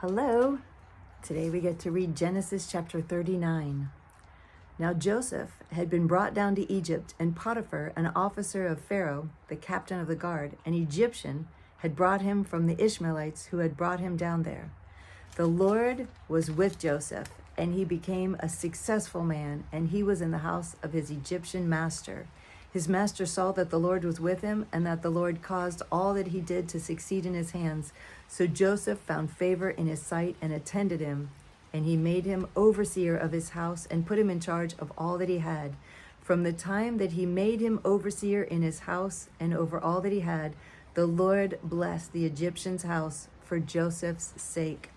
Hello. Today we get to read Genesis chapter 39. Now Joseph had been brought down to Egypt, and Potiphar, an officer of Pharaoh, the captain of the guard, an Egyptian, had brought him from the Ishmaelites who had brought him down there. The Lord was with Joseph, and he became a successful man, and he was in the house of his Egyptian master. His master saw that the Lord was with him, and that the Lord caused all that he did to succeed in his hands. So Joseph found favor in his sight and attended him, and he made him overseer of his house and put him in charge of all that he had. From the time that he made him overseer in his house and over all that he had, the Lord blessed the Egyptian's house for Joseph's sake.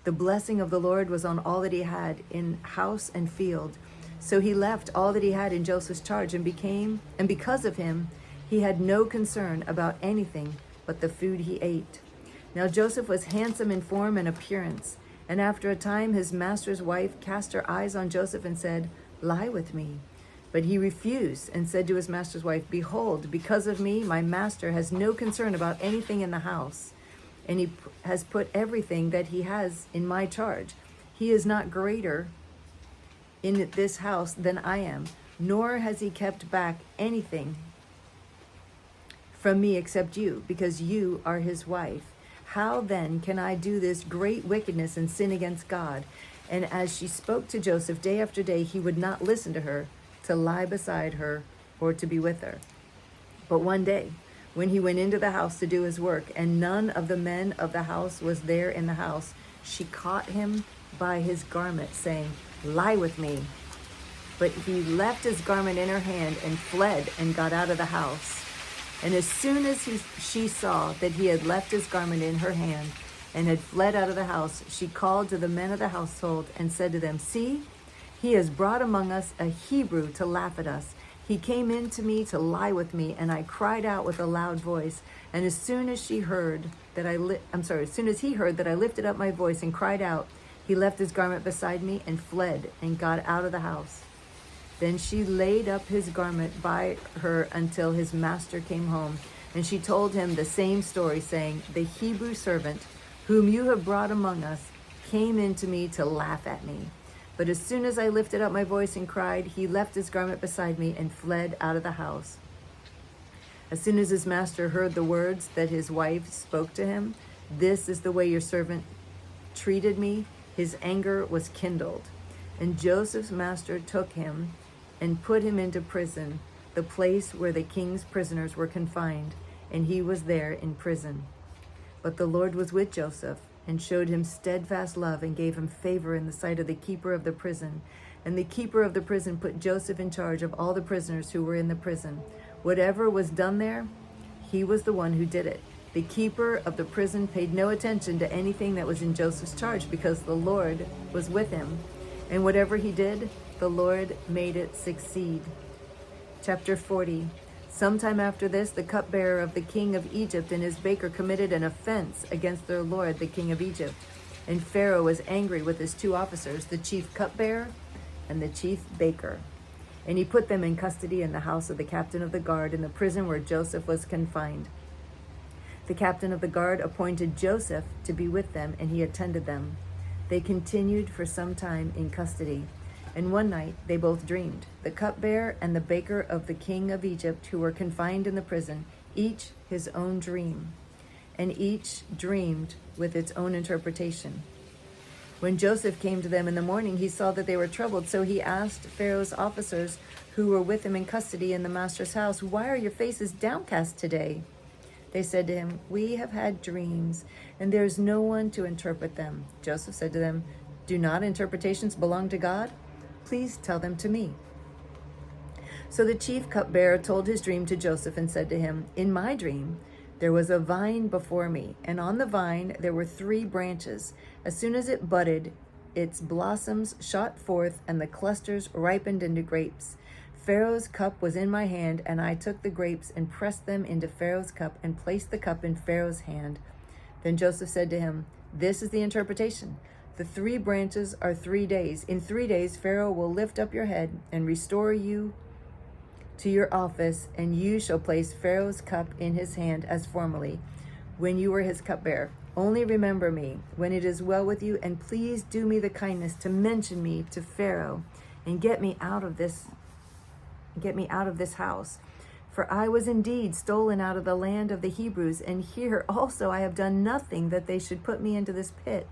The blessing of the Lord was on all that he had in house and field. So he left all that he had in Joseph's charge, and because of him, he had no concern about anything but the food he ate. Now Joseph was handsome in form and appearance, and after a time his master's wife cast her eyes on Joseph and said, "Lie with me." But he refused and said to his master's wife, "Behold, because of me, my master has no concern about anything in the house, and he has put everything that he has in my charge. He is not greater in this house than I am, nor has he kept back anything from me except you, because you are his wife. How then can I do this great wickedness and sin against God?" And as she spoke to Joseph day after day, he would not listen to her, to lie beside her, or to be with her. But one day, when he went into the house to do his work, and none of the men of the house was there in the house, she caught him by his garment, saying, "Lie with me." But he left his garment in her hand and fled and got out of the house. And as soon as she saw that he had left his garment in her hand and had fled out of the house, she called to the men of the household and said to them, "See, he has brought among us a Hebrew to laugh at us. He came in to me to lie with me, and I cried out with a loud voice. And as soon as he heard that I lifted up my voice and cried out, he left his garment beside me and fled and got out of the house." Then she laid up his garment by her until his master came home. And she told him the same story, saying, "The Hebrew servant whom you have brought among us came in to me to laugh at me. But as soon as I lifted up my voice and cried, he left his garment beside me and fled out of the house." As soon as his master heard the words that his wife spoke to him, "This is the way your servant treated me," his anger was kindled. And Joseph's master took him and put him into prison, the place where the king's prisoners were confined, and he was there in prison. But the Lord was with Joseph and showed him steadfast love and gave him favor in the sight of the keeper of the prison. And the keeper of the prison put Joseph in charge of all the prisoners who were in the prison. Whatever was done there, he was the one who did it. The keeper of the prison paid no attention to anything that was in Joseph's charge, because the Lord was with him. And whatever he did, the Lord made it succeed. Chapter 40. Sometime after this, the cupbearer of the king of Egypt and his baker committed an offense against their lord, the king of Egypt. And Pharaoh was angry with his two officers, the chief cupbearer and the chief baker. And he put them in custody in the house of the captain of the guard, in the prison where Joseph was confined. The captain of the guard appointed Joseph to be with them, and he attended them. They continued for some time in custody. And one night they both dreamed, the cupbearer and the baker of the king of Egypt, who were confined in the prison, each his own dream, and each dreamed with its own interpretation. When Joseph came to them in the morning, he saw that they were troubled. So he asked Pharaoh's officers who were with him in custody in the master's house, "Why are your faces downcast today?" They said to him, "We have had dreams, and there is no one to interpret them." Joseph said to them, "Do not interpretations belong to God? Please tell them to me." So the chief cupbearer told his dream to Joseph and said to him, "In my dream, there was a vine before me, and on the vine there were 3 branches. As soon as it budded, its blossoms shot forth, and the clusters ripened into grapes. Pharaoh's cup was in my hand, and I took the grapes and pressed them into Pharaoh's cup and placed the cup in Pharaoh's hand." Then Joseph said to him, "This is the interpretation. The 3 branches are 3 days. In 3 days, Pharaoh will lift up your head and restore you to your office, and you shall place Pharaoh's cup in his hand as formerly, when you were his cupbearer. Only remember me when it is well with you, and please do me the kindness to mention me to Pharaoh and get me out of this house. For I was indeed stolen out of the land of the Hebrews, and here also I have done nothing that they should put me into this pit."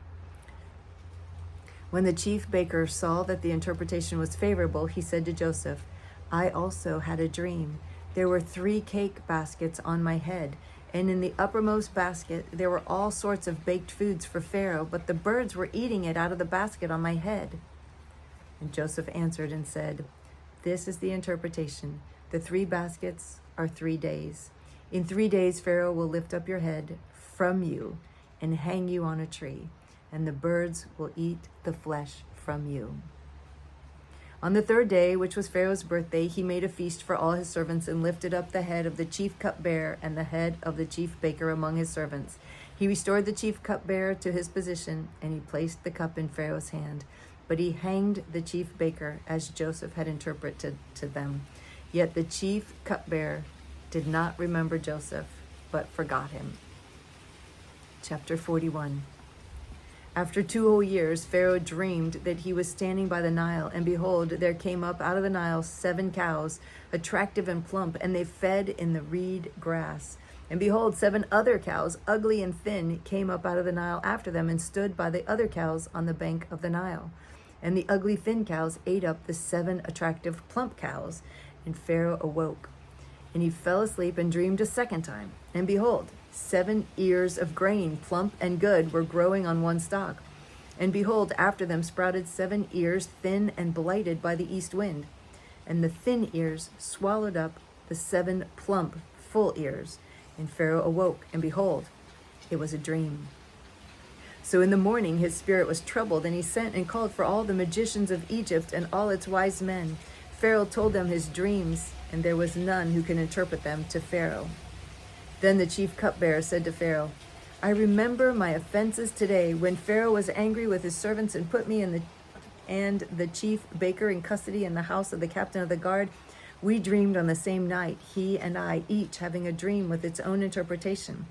When the chief baker saw that the interpretation was favorable, he said to Joseph, "I also had a dream. There were 3 cake baskets on my head, and in the uppermost basket there were all sorts of baked foods for Pharaoh, but the birds were eating it out of the basket on my head." And Joseph answered and said, "This is the interpretation. The 3 baskets are 3 days. In 3 days Pharaoh will lift up your head from you and hang you on a tree, and the birds will eat the flesh from you." On the 3rd day, which was Pharaoh's birthday, he made a feast for all his servants and lifted up the head of the chief cupbearer and the head of the chief baker among his servants. He restored the chief cupbearer to his position, and he placed the cup in Pharaoh's hand. But he hanged the chief baker as Joseph had interpreted to them. Yet the chief cupbearer did not remember Joseph, but forgot him. Chapter 41. After 2 whole years, Pharaoh dreamed that he was standing by the Nile, and behold, there came up out of the Nile 7 cows, attractive and plump, and they fed in the reed grass. And behold, 7 other cows, ugly and thin, came up out of the Nile after them, and stood by the other cows on the bank of the Nile. And the ugly thin cows ate up the 7 attractive plump cows. And Pharaoh awoke, and he fell asleep and dreamed a second time. And behold, 7 ears of grain, plump and good, were growing on one stalk. And behold, after them sprouted 7 ears, thin and blighted by the east wind. And the thin ears swallowed up the 7 plump, full ears. And Pharaoh awoke, and behold, it was a dream. So in the morning his spirit was troubled, and he sent and called for all the magicians of Egypt and all its wise men. Pharaoh told them his dreams, and there was none who could interpret them to Pharaoh. Then the chief cupbearer said to Pharaoh, "I remember my offenses today, when Pharaoh was angry with his servants and put me and the chief baker in custody in the house of the captain of the guard. We dreamed on the same night, he and I, each having a dream with its own interpretation.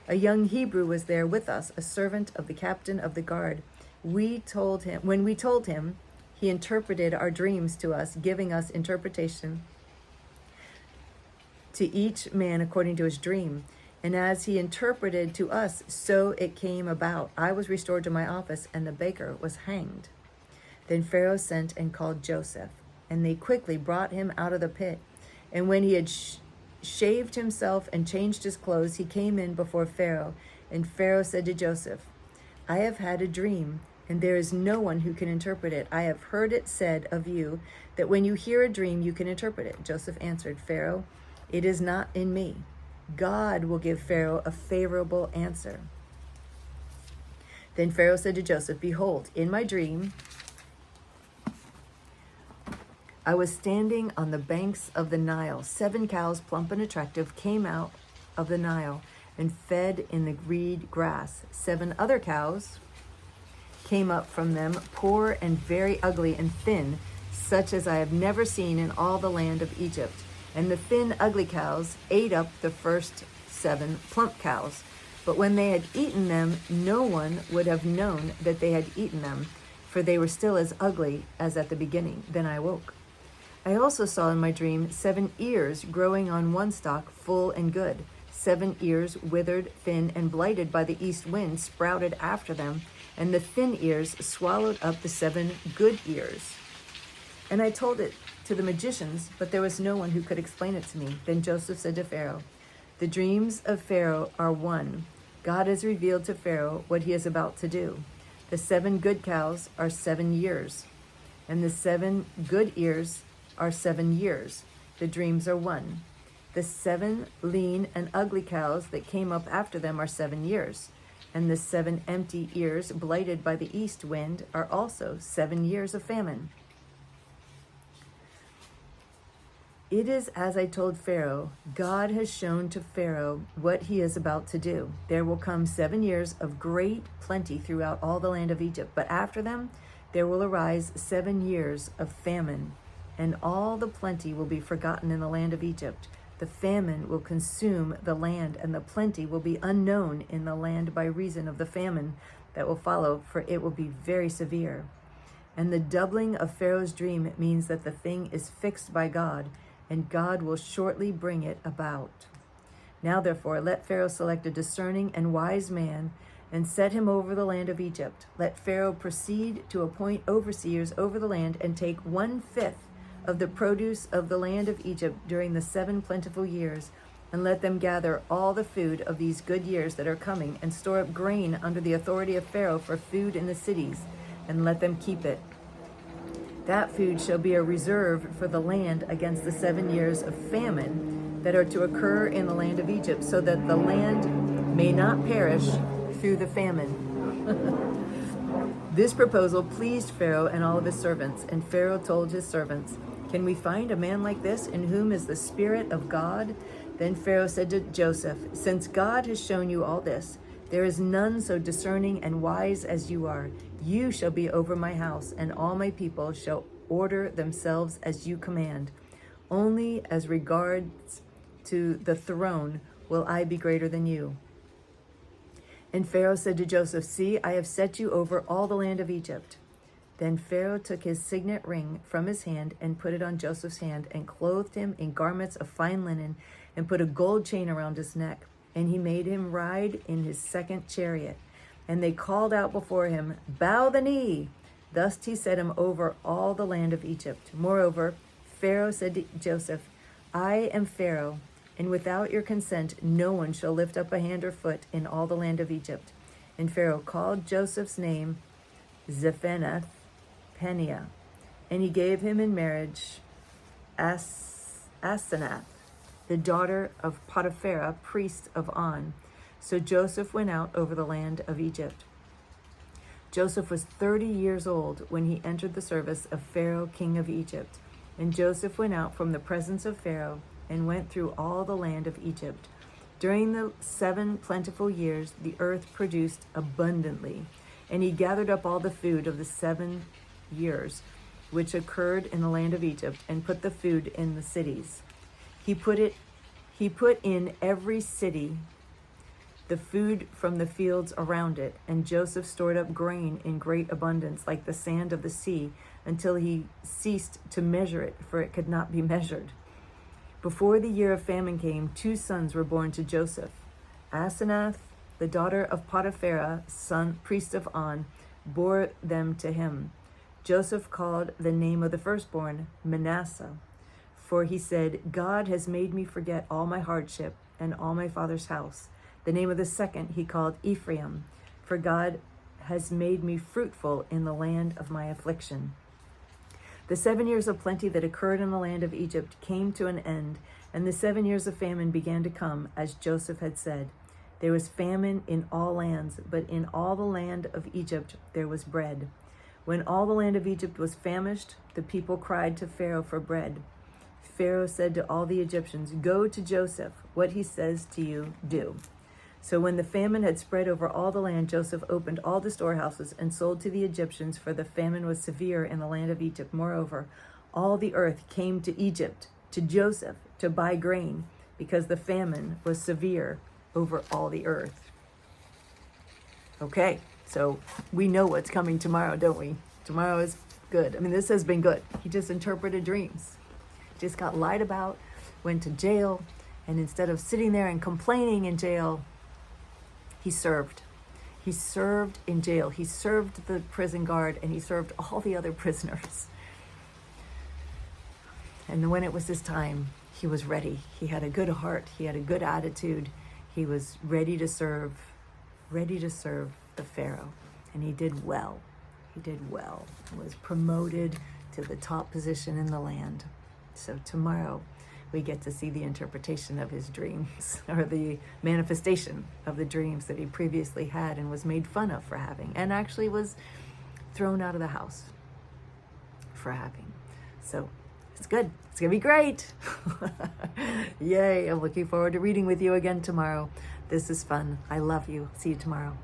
A young Hebrew was there with us, a servant of the captain of the guard. When we told him, he interpreted our dreams to us, giving us interpretation to each man according to his dream. And as he interpreted to us, so it came about. I was restored to my office, and the baker was hanged." Then Pharaoh sent and called Joseph, and they quickly brought him out of the pit. And when he had shaved himself and changed his clothes, he came in before Pharaoh. And Pharaoh said to Joseph, "I have had a dream, and there is no one who can interpret it. I have heard it said of you that when you hear a dream, you can interpret it." Joseph answered Pharaoh, "It is not in me. God will give Pharaoh a favorable answer." Then Pharaoh said to Joseph, "Behold, in my dream, I was standing on the banks of the Nile. 7 cows, plump and attractive, came out of the Nile and fed in the reed grass. 7 other cows came up from them, poor and very ugly and thin, such as I have never seen in all the land of Egypt. And the thin, ugly cows ate up the first 7 plump cows. But when they had eaten them, no one would have known that they had eaten them, for they were still as ugly as at the beginning. Then I awoke. I also saw in my dream 7 ears growing on one stalk, full and good. 7 ears, withered, thin, and blighted by the east wind, sprouted after them, and the thin ears swallowed up the 7 good ears. And I told it to the magicians, but there was no one who could explain it to me. Then Joseph said to Pharaoh, "The dreams of Pharaoh are one. God has revealed to Pharaoh what he is about to do. The 7 good cows are 7 years, and the 7 good ears are 7 years. The dreams are one. The 7 lean and ugly cows that came up after them are 7 years, and the 7 empty ears blighted by the east wind are also 7 years of famine. It is as I told Pharaoh. God has shown to Pharaoh what he is about to do. There will come 7 years of great plenty throughout all the land of Egypt, but after them there will arise 7 years of famine, and all the plenty will be forgotten in the land of Egypt. The famine will consume the land, and the plenty will be unknown in the land by reason of the famine that will follow, for it will be very severe. And the doubling of Pharaoh's dream means that the thing is fixed by God, and God will shortly bring it about. Now, therefore, let Pharaoh select a discerning and wise man and set him over the land of Egypt. Let Pharaoh proceed to appoint overseers over the land and take 1/5 of the produce of the land of Egypt during the 7 plentiful years, and let them gather all the food of these good years that are coming, and store up grain under the authority of Pharaoh for food in the cities, and let them keep it. That food shall be a reserve for the land against the 7 years of famine that are to occur in the land of Egypt, so that the land may not perish through the famine. This proposal pleased Pharaoh and all of his servants, and Pharaoh told his servants, "Can we find a man like this in whom is the Spirit of God?" Then Pharaoh said to Joseph, "Since God has shown you all this, there is none so discerning and wise as you are. You shall be over my house, and all my people shall order themselves as you command. Only as regards to the throne will I be greater than you." And Pharaoh said to Joseph, "See, I have set you over all the land of Egypt." Then Pharaoh took his signet ring from his hand and put it on Joseph's hand, and clothed him in garments of fine linen, and put a gold chain around his neck. And he made him ride in his second chariot. And they called out before him, "Bow the knee." Thus he set him over all the land of Egypt. Moreover, Pharaoh said to Joseph, "I am Pharaoh, and without your consent no one shall lift up a hand or foot in all the land of Egypt." And Pharaoh called Joseph's name Zephanath Paneah, and he gave him in marriage Asenath, the daughter of Potiphera, priest of On. So Joseph went out over the land of Egypt. Joseph was 30 years old when he entered the service of Pharaoh, king of Egypt. And Joseph went out from the presence of Pharaoh and went through all the land of Egypt. During the 7 plentiful years, the earth produced abundantly, and he gathered up all the food of the 7 years which occurred in the land of Egypt, and put the food in the cities. He put in every city the food from the fields around it, and Joseph stored up grain in great abundance, like the sand of the sea, until he ceased to measure it, for it could not be measured. Before the year of famine came, 2 sons were born to Joseph. Asenath, the daughter of Potiphera, son priest of On, bore them to him. Joseph called the name of the firstborn Manasseh, for he said, "God has made me forget all my hardship and all my father's house." The name of the second he called Ephraim, for God has made me fruitful in the land of my affliction. The 7 years of plenty that occurred in the land of Egypt came to an end, and the 7 years of famine began to come, as Joseph had said. There was famine in all lands, but in all the land of Egypt there was bread. When all the land of Egypt was famished, the people cried to Pharaoh for bread. Pharaoh said to all the Egyptians, "Go to Joseph. What he says to you, do." So when the famine had spread over all the land, Joseph opened all the storehouses and sold to the Egyptians, for the famine was severe in the land of Egypt. Moreover, all the earth came to Egypt, to Joseph, to buy grain, because the famine was severe over all the earth. Okay, so we know what's coming tomorrow, don't we? Tomorrow is good. I mean, this has been good. He just interpreted dreams. Just got lied about, went to jail, and instead of sitting there and complaining in jail, he served. He served in jail. He served the prison guard, and he served all the other prisoners. And when it was his time, he was ready. He had a good heart. He had a good attitude. He was ready to serve the Pharaoh. And he did well. He did well. He was promoted to the top position in the land. So tomorrow we get to see the interpretation of his dreams, or the manifestation of the dreams that he previously had and was made fun of for having, and actually was thrown out of the house for having. So it's good. It's going to be great. Yay. I'm looking forward to reading with you again tomorrow. This is fun. I love you. See you tomorrow.